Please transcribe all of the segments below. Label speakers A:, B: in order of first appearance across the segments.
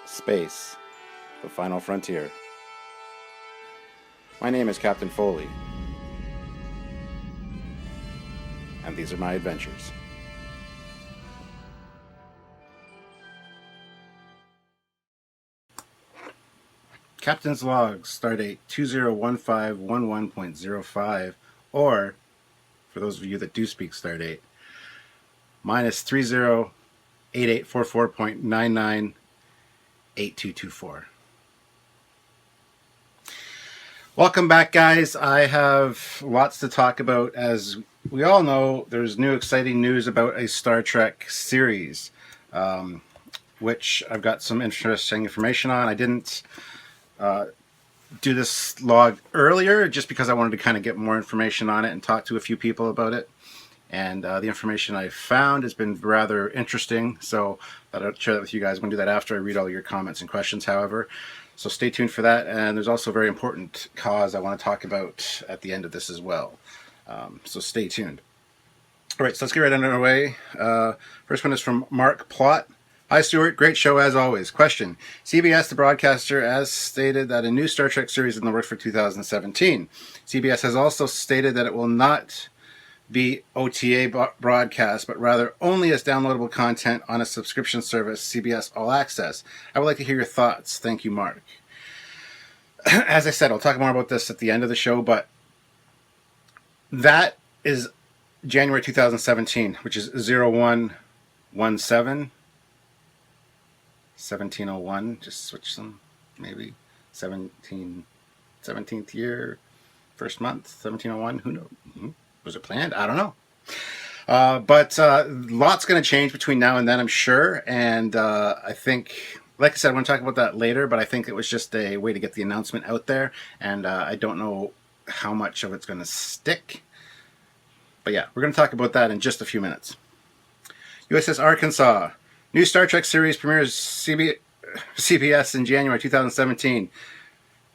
A: Space, the final frontier. My name is Captain Foley, and these are my adventures. Captain's Log, Stardate 201511.05, or, for those of you that do speak Stardate, minus 308844.998224. Welcome back, guys. I have lots to talk about. As we all know, there's new exciting news about a Star Trek series, which I've got some interesting information on. I didn't do this log earlier just because I wanted to kind of get more information on it and talk to a few people about it. And the information I found has been rather interesting, so I thought I'd share that with you guys. I'm going to do that after I read all your comments and questions, however. So stay tuned for that. And there's also a very important cause I want to talk about at the end of this as well. So stay tuned. All right, so let's get right underway. First one is from Mark Plott. Hi, Stuart. Great show as always. Question. CBS, the broadcaster, has stated that a new Star Trek series is in the works for 2017. CBS has also stated that it will not be OTA broadcast, but rather only as downloadable content on a subscription service, CBS All Access. I would like to hear your thoughts. Thank you, Mark. As I said, I'll talk more about this at the end of the show, but that is January 2017, which is 0117, 1701, just switch them, maybe 17th year, first month, 1701, who knows? Was it planned? I don't know. But lots going to change between now and then, I'm sure. And I think, like I said, I'm going to talk about that later, but I think it was just a way to get the announcement out there. And I don't know how much of it's going to stick. But yeah, we're going to talk about that in just a few minutes. USS Arkansas. New Star Trek series premieres CBS in January 2017.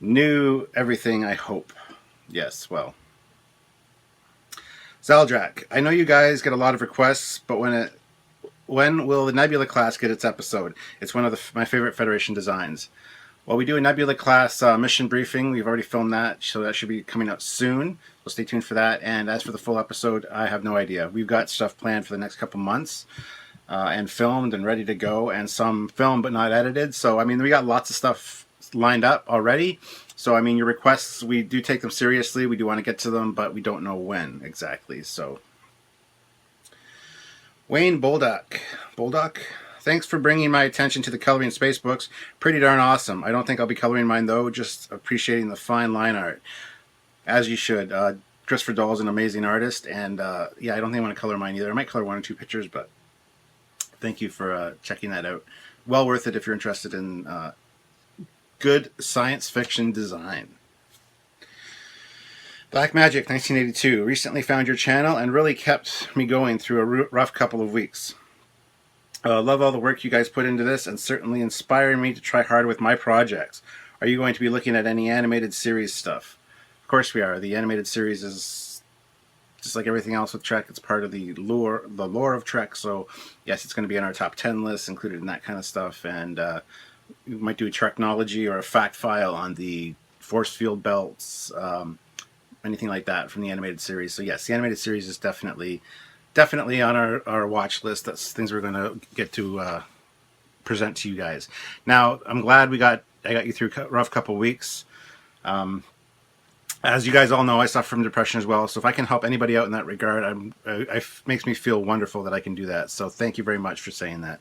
A: New everything, I hope. Yes, well. Zaldrak, I know you guys get a lot of requests, but when will the Nebula class get its episode? It's one of my favorite Federation designs. Well, we do a Nebula class mission briefing. We've already filmed that, so that should be coming out soon. So stay tuned for that. And as for the full episode, I have no idea. We've got stuff planned for the next couple months and filmed and ready to go, and some filmed but not edited. So, I mean, we got lots of stuff lined up already. So, I mean, your requests, we do take them seriously. We do want to get to them, but we don't know when exactly. So, Wayne Boldock, thanks for bringing my attention to the coloring space books. Pretty darn awesome. I don't think I'll be coloring mine, though. Just appreciating the fine line art, as you should. Christopher Dahl is an amazing artist, and yeah, I don't think I want to color mine either. I might color one or two pictures, but thank you for checking that out. Well worth it if you're interested in good science fiction design. Black Magic 1982. Recently found your channel and really kept me going through a rough couple of weeks. Love all the work you guys put into this and certainly inspiring me to try harder with my projects. Are you going to be looking at any animated series stuff? Of course we are. The animated series is just like everything else with Trek. It's part of the lore of Trek. So yes, it's going to be on our top 10 list, included in that kind of stuff. And we might do a Treknology or a fact file on the force field belts, anything like that from the animated series. So yes, the animated series is definitely on our watch list. That's things we're going to get to present to you guys. Now, I'm glad I got you through a rough couple weeks. As you guys all know, I suffer from depression as well. So if I can help anybody out in that regard, it makes me feel wonderful that I can do that. So thank you very much for saying that.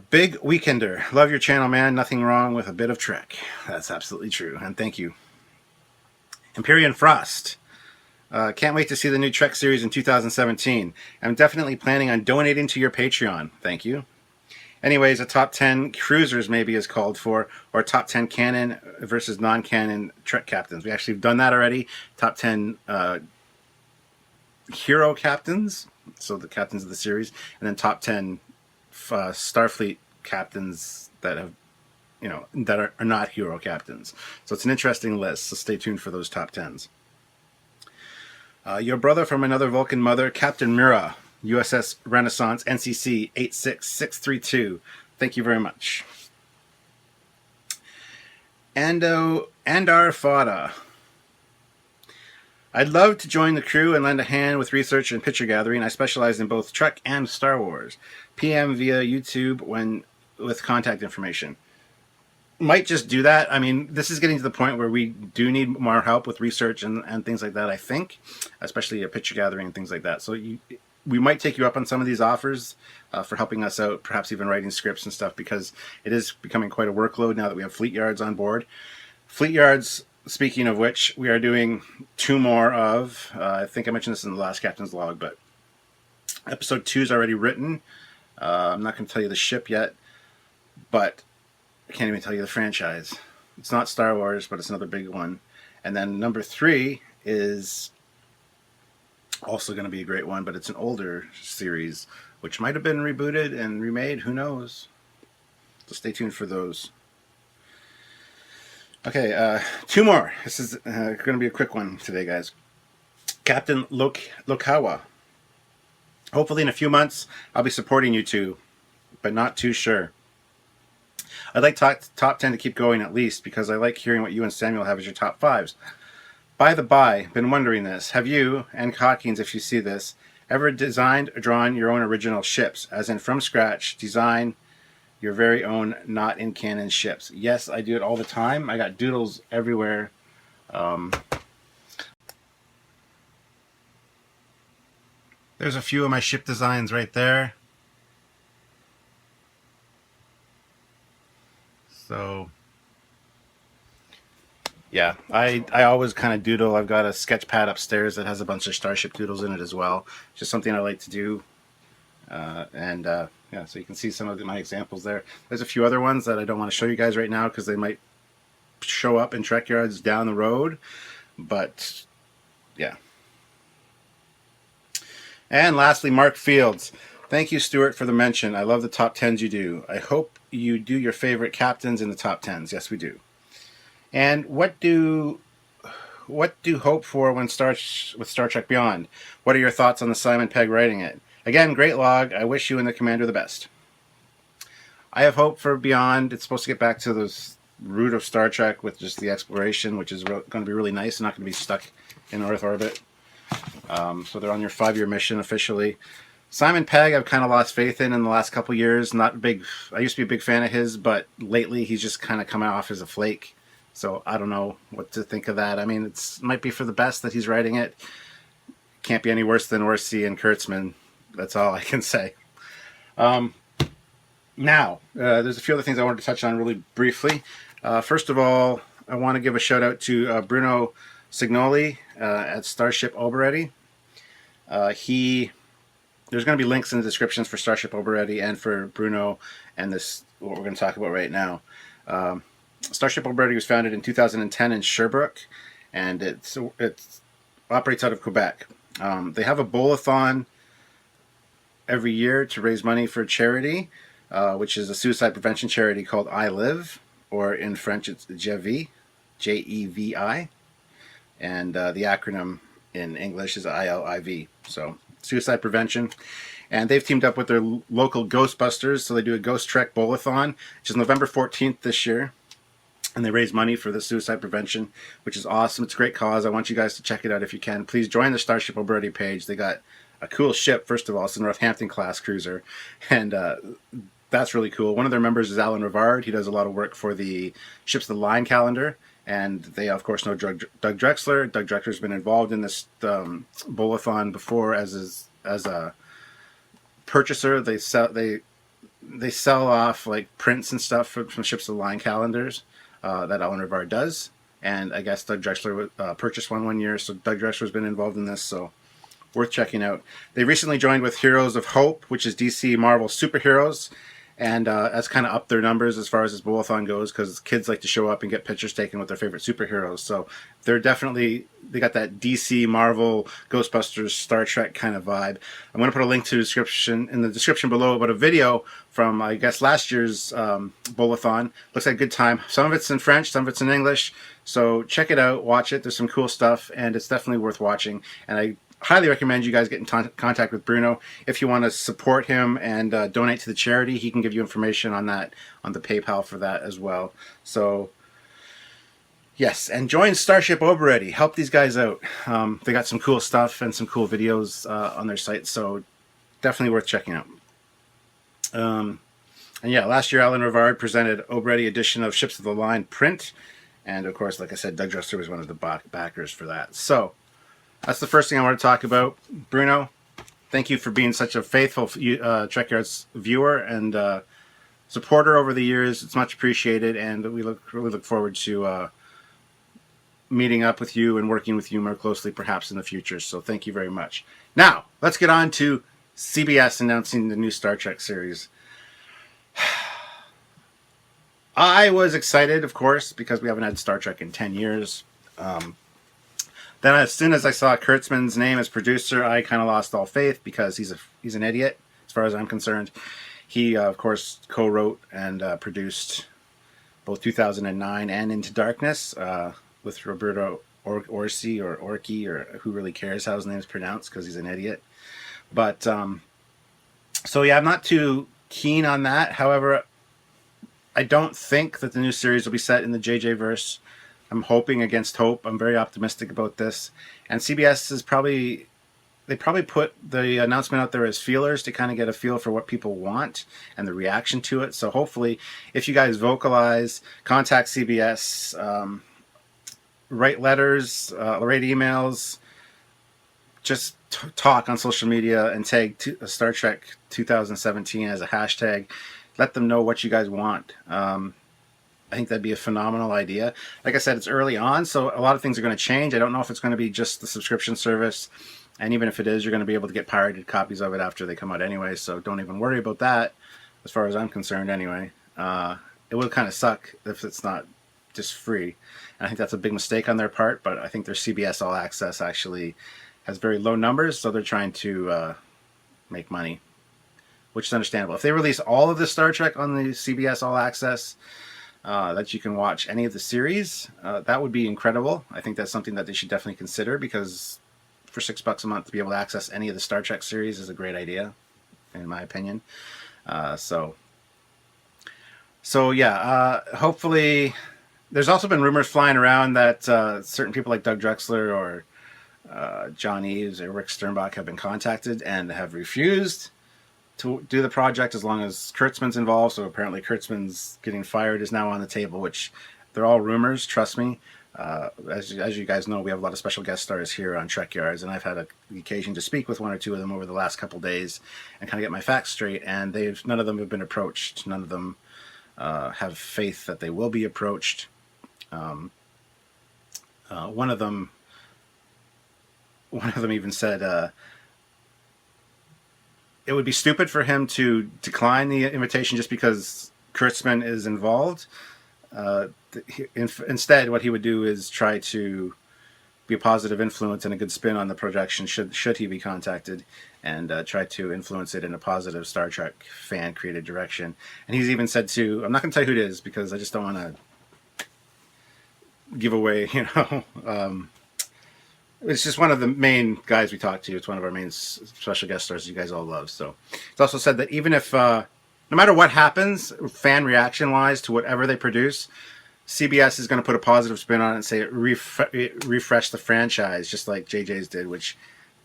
A: Big Weekender. Love your channel, man. Nothing wrong with a bit of Trek. That's absolutely true. And thank you. Empyrean Frost. Can't wait to see the new Trek series in 2017. I'm definitely planning on donating to your Patreon. Thank you. Anyways, a top 10 cruisers maybe is called for, or top 10 canon versus non-canon Trek captains. We actually have done that already. Top 10 hero captains, so the captains of the series, and then top 10 Starfleet captains that have, that are not hero captains. So it's an interesting list. So stay tuned for those top 10s. Your brother from another Vulcan mother, Captain Mira. USS Renaissance NCC 86632. Thank you very much. Ando Andar Fada. I'd love to join the crew and lend a hand with research and picture gathering. I specialize in both Trek and Star Wars. PM via YouTube when with contact information. Might just do that. I mean, this is getting to the point where we do need more help with research and things like that, I think, especially picture gathering and things like that. So we might take you up on some of these offers for helping us out, perhaps even writing scripts and stuff, because it is becoming quite a workload now that we have Trekyards on board. Trekyards, speaking of which, we are doing 2 more of, I think I mentioned this in the last Captain's Log, but episode 2 is already written. I'm not going to tell you the ship yet, but I can't even tell you the franchise. It's not Star Wars, but it's another big one. And then number 3 is also going to be a great one, but it's an older series, which might have been rebooted and remade. Who knows? So stay tuned for those. Okay, 2 more. This is going to be a quick one today, guys. Captain Lokawa. Hopefully in a few months, I'll be supporting you two, but not too sure. I'd like top 10 to keep going at least, because I like hearing what you and Samuel have as your top 5s. By the by, been wondering this. Have you, and Hawkins if you see this, ever designed or drawn your own original ships, as in from scratch, design your very own not-in-canon ships? Yes, I do it all the time. I got doodles everywhere. There's a few of my ship designs right there. So, yeah, I always kind of doodle. I've got a sketch pad upstairs that has a bunch of Starship doodles in it as well. Just something I like to do. Yeah, so you can see some of my examples there. There's a few other ones that I don't want to show you guys right now because they might show up in Trekyards down the road. But, yeah. And lastly, Mark Fields. Thank you, Stuart, for the mention. I love the top 10s you do. I hope you do your favorite captains in the top 10s. Yes, we do. And what do hope for when with Star Trek Beyond? What are your thoughts on the Simon Pegg writing it? Again, great log. I wish you and the commander the best. I have hope for Beyond. It's supposed to get back to the root of Star Trek with just the exploration, which is going to be really nice and not going to be stuck in Earth orbit. So they're on your 5-year mission officially. Simon Pegg, I've kind of lost faith in the last couple years. Not big. I used to be a big fan of his, but lately he's just kind of coming off as a flake. So I don't know what to think of that. I mean, it might be for the best that he's writing it. Can't be any worse than Orsi and Kurtzman. That's all I can say. Now, there's a few other things I wanted to touch on really briefly. First of all, I want to give a shout out to Bruno Signori at Starship Obready. There's going to be links in the descriptions for Starship Obready and for Bruno and this what we're going to talk about right now. Starship Obready was founded in 2010 in Sherbrooke, and it operates out of Quebec. They have a bowl-a-thon every year to raise money for charity, which is a suicide prevention charity called I Live, or in French it's Jevi, Jevi, and the acronym in English is ILIV. So suicide prevention. And they've teamed up with their local Ghostbusters, so they do a Ghost-Trek-Bowl-A-Thon, which is November 14th this year. And they raise money for the suicide prevention, which is awesome. It's a great cause. I want you guys to check it out if you can. Please join the Starship Obready page. They got a cool ship, first of all. It's a Northampton-class cruiser, and that's really cool. One of their members is Alan Rivard. He does a lot of work for the Ships of the Line calendar, and they, of course, know Doug Drexler. Doug Drexler's been involved in this Bowl-A-Thon before as a purchaser. They sell off like prints and stuff from Ships of the Line calendars that Alan Rivard does, and I guess Doug Drexler purchased one year, so Doug Drexler's been involved in this, so worth checking out. They recently joined with Heroes of Hope, which is DC Marvel superheroes, and that's kind of upped their numbers as far as this Bowl-A-Thon goes, because kids like to show up and get pictures taken with their favorite superheroes. So they got that DC Marvel Ghostbusters Star Trek kind of vibe. I'm going to put a link to in the description below about a video from I guess last year's Bowl-A-Thon. Looks like a good time. Some of it's in French, some of it's in English. So check it out, watch it. There's some cool stuff, and it's definitely worth watching. And highly recommend you guys get in contact with Bruno. If you want to support him and donate to the charity, he can give you information on that, on the PayPal for that as well. So, yes, and join Starship Obready. Help these guys out. They got some cool stuff and some cool videos on their site, so definitely worth checking out. And yeah, last year Alan Rivard presented Obready edition of Ships of the Line print. And of course, like I said, Doug Dressler was one of the backers for that. So that's the first thing I want to talk about. Bruno, thank you for being such a faithful Trekyards viewer and supporter over the years. It's much appreciated, and we really look forward to meeting up with you and working with you more closely perhaps in the future. So thank you very much. Now, let's get on to CBS announcing the new Star Trek series. I was excited, of course, because we haven't had Star Trek in 10 years. Then as soon as I saw Kurtzman's name as producer, I kind of lost all faith because he's an idiot, as far as I'm concerned. He, of course, co-wrote and produced both 2009 and Into Darkness with Roberto Orci or Orci, or who really cares how his name is pronounced because he's an idiot. But, so yeah, I'm not too keen on that. However, I don't think that the new series will be set in the JJ verse. I'm hoping against hope. I'm very optimistic about this. And CBS is probably put the announcement out there as feelers to kind of get a feel for what people want and the reaction to it. So hopefully, if you guys vocalize, contact CBS, write letters, write emails, just talk on social media and tag Star Trek 2017 as a hashtag. Let them know what you guys want. I think that'd be a phenomenal idea. Like I said, it's early on, so a lot of things are going to change. I don't know if it's going to be just the subscription service, and even if it is, you're going to be able to get pirated copies of it after they come out anyway, so don't even worry about that, as far as I'm concerned anyway. It will kind of suck if it's not just free, and I think that's a big mistake on their part, but I think their CBS All Access actually has very low numbers, so they're trying to make money, which is understandable. If they release all of the Star Trek on the CBS All Access, that you can watch any of the series, that would be incredible. I think that's something that they should definitely consider, because for $6 a month to be able to access any of the Star Trek series is a great idea, in my opinion. So yeah, hopefully. There's also been rumors flying around that certain people like Doug Drexler or John Eves or Rick Sternbach have been contacted and have refused to do the project as long as Kurtzman's involved. So apparently Kurtzman's getting fired is now on the table, which they're all rumors, trust me. As you guys know, we have a lot of special guest stars here on Trekyards, and I've had the occasion to speak with one or two of them over the last couple days and kind of get my facts straight, and none of them have been approached. None of them have faith that they will be approached. One of them even said it would be stupid for him to decline the invitation just because Kurtzman is involved. Instead, what he would do is try to be a positive influence and a good spin on the projection should he be contacted, and try to influence it in a positive Star Trek fan created direction. And he's even said to, I'm not going to tell you who it is because I just don't want to give away, it's just one of the main guys we talked to. It's one of our main special guest stars you guys all love. So it's also said that even if, no matter what happens, fan reaction-wise to whatever they produce, CBS is going to put a positive spin on it and say it refresh the franchise, just like JJ's did, which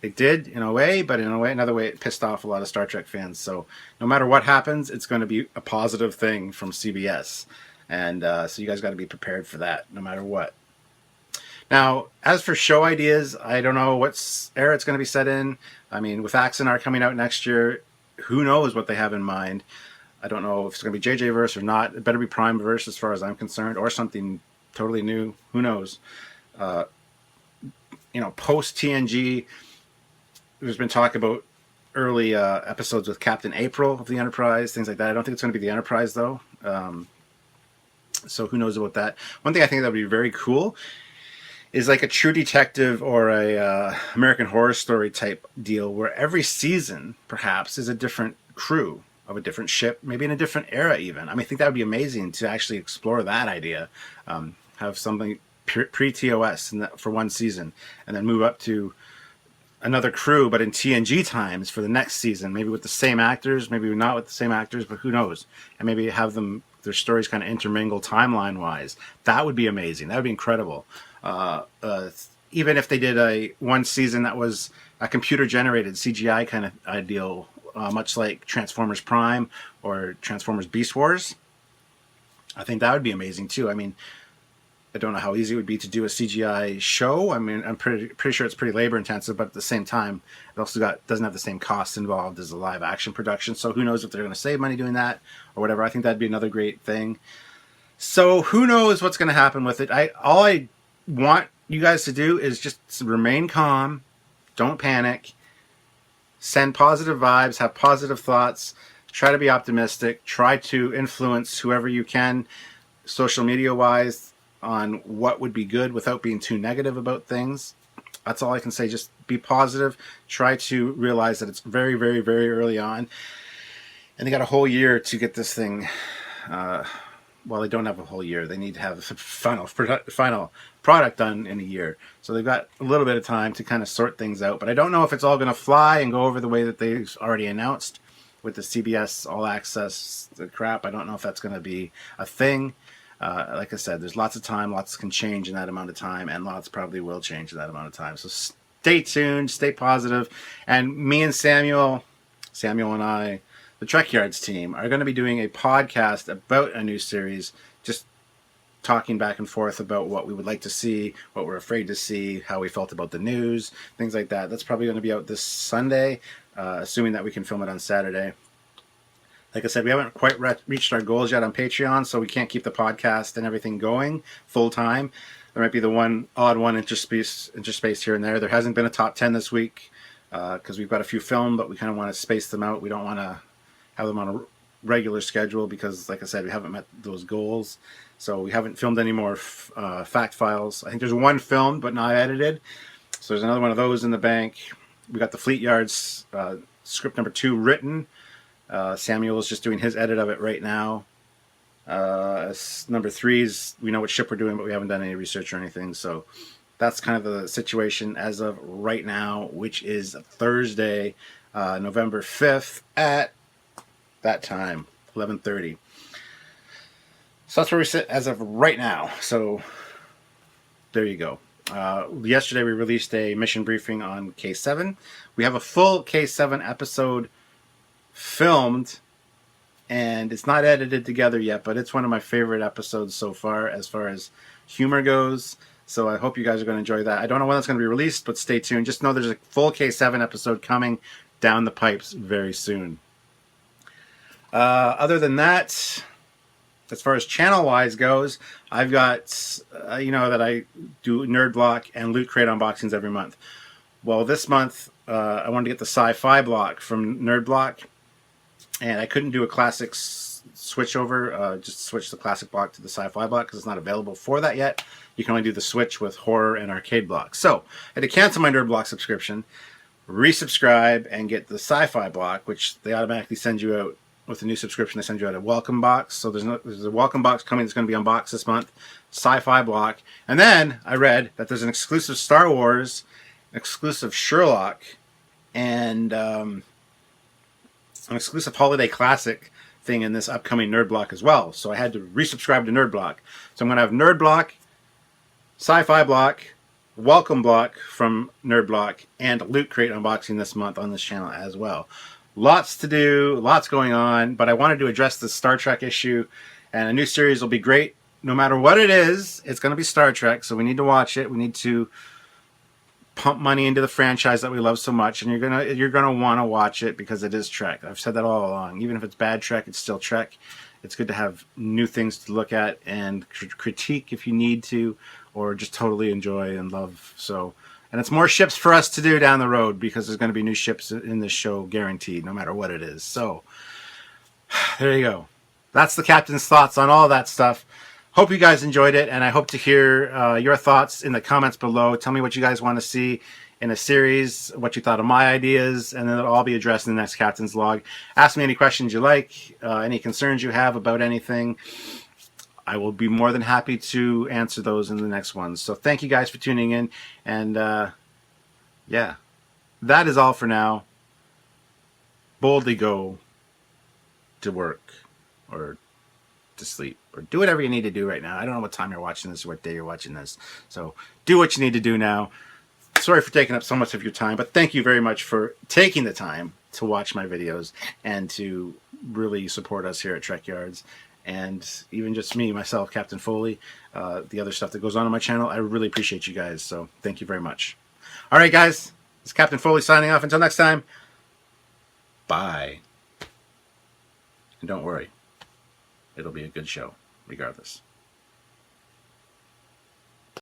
A: it did in a way, but in another way, it pissed off a lot of Star Trek fans. So no matter what happens, it's going to be a positive thing from CBS. And so you guys got to be prepared for that, no matter what. Now, as for show ideas, I don't know what era it's going to be set in. I mean, with Axanar coming out next year, who knows what they have in mind. I don't know if it's going to be JJ verse or not. It better be Prime verse as far as I'm concerned, or something totally new. Who knows? Post TNG, there's been talk about early episodes with Captain April of the Enterprise, things like that. I don't think it's going to be the Enterprise, though. So who knows about that. One thing I think that would be very cool is like a True Detective or a American Horror Story type deal, where every season, perhaps, is a different crew of a different ship, maybe in a different era even. I mean, I think that would be amazing to actually explore that idea. Have something pre-TOS for one season, and then move up to another crew, but in TNG times for the next season, maybe with the same actors, maybe not with the same actors, but who knows? And maybe have their stories kind of intermingle timeline wise. That would be amazing. That would be incredible. Uh, uh, Even if they did a one season that was a computer generated CGI kind of ideal, much like Transformers Prime or Transformers Beast Wars, I think that would be amazing too. I mean, I don't know how easy it would be to do a CGI show. I mean, I'm pretty sure it's pretty labor intensive, but at the same time, it also doesn't have the same costs involved as a live action production. So who knows if they're going to save money doing that or whatever. I think that'd be another great thing. So who knows what's going to happen with it? All I want you guys to do is just remain calm, don't panic, send positive vibes, have positive thoughts, try to be optimistic, try to influence whoever you can, social media wise, on what would be good without being too negative about things. That's all I can say. Just be positive. Try to realize that it's very, very, very early on, and they got a whole year to get this thing. Well, they don't have a whole year. They need to have the final product done in a year. So they've got a little bit of time to kind of sort things out. But I don't know if it's all going to fly and go over the way that they've already announced with the CBS All Access crap. I don't know if that's going to be a thing. Like I said, there's lots of time. Lots can change in that amount of time, and lots probably will change in that amount of time. So stay tuned, stay positive. And me and Samuel and I, the Trekyards team, are going to be doing a podcast about a new series, just talking back and forth about what we would like to see, what we're afraid to see, how we felt about the news, things like that. That's probably going to be out this Sunday, assuming that we can film it on Saturday. Like I said, we haven't quite reached our goals yet on Patreon, so we can't keep the podcast and everything going full time. There might be the one odd one interspace here and there. There hasn't been a top 10 this week because we've got a few filmed, but we kind of want to space them out. We don't want to have them on a regular schedule because, like I said, we haven't met those goals. So we haven't filmed any more fact files. I think there's one filmed but not edited. So there's another one of those in the bank. We got the Fleet Yards script number 2 written. Samuel is just doing his edit of it right now. Number 3 is, we know what ship we're doing, but we haven't done any research or anything. So that's kind of the situation as of right now, which is Thursday, November 5th at that time, 11:30. So that's where we sit as of right now. So there you go. Yesterday we released a mission briefing on K7. We have a full K7 episode filmed, and it's not edited together yet, but it's one of my favorite episodes so far as humor goes. So I hope you guys are going to enjoy that. I don't know when it's going to be released, but stay tuned. Just know there's a full K7 episode coming down the pipes very soon. Other than that, as far as channel-wise goes, I've got, that I do Nerd Block and Loot Crate unboxings every month. Well, this month, I wanted to get the sci-fi block from Nerd Block, and I couldn't do a classic switch over, just switch the classic block to the sci-fi block because it's not available for that yet. You can only do the switch with horror and arcade blocks. So I had to cancel my Nerd Block subscription, resubscribe, and get the sci-fi block, which they automatically send you out. With a new subscription, they send you out a welcome box. So there's a welcome box coming that's going to be unboxed this month, sci-fi block. And then I read that there's an exclusive Star Wars, exclusive Sherlock, and an exclusive holiday classic thing in this upcoming Nerd Block as well. So I had to resubscribe to Nerd Block. So I'm going to have Nerd Block, sci-fi block, welcome block from Nerd Block, and Loot Crate unboxing this month on this channel as well. Lots to do, lots going on, but I wanted to address the Star Trek issue, and a new series will be great. No matter what it is, it's going to be Star Trek, so we need to watch it. We need to pump money into the franchise that we love so much, and you're gonna want to watch it because it is Trek. I've said that all along. Even if it's bad Trek, it's still Trek. It's good to have new things to look at and critique if you need to, or just totally enjoy and love. So. And it's more ships for us to do down the road because there's going to be new ships in this show guaranteed, no matter what it is. So, there you go. That's the captain's thoughts on all that stuff. Hope you guys enjoyed it, and I hope to hear your thoughts in the comments below. Tell me what you guys want to see in a series, what you thought of my ideas, and then it'll all be addressed in the next captain's log. Ask me any questions you like, any concerns you have about anything. I will be more than happy to answer those in the next ones. So thank you guys for tuning in. And yeah, that is all for now. Boldly go to work or to sleep or do whatever you need to do right now. I don't know what time you're watching this or what day you're watching this. So do what you need to do now. Sorry for taking up so much of your time, but thank you very much for taking the time to watch my videos and to really support us here at Trekyards. And even just me, myself, Captain Foley, the other stuff that goes on my channel. I really appreciate you guys. So thank you very much. All right, guys. It's Captain Foley signing off. Until next time. Bye. And don't worry. It'll be a good show, regardless.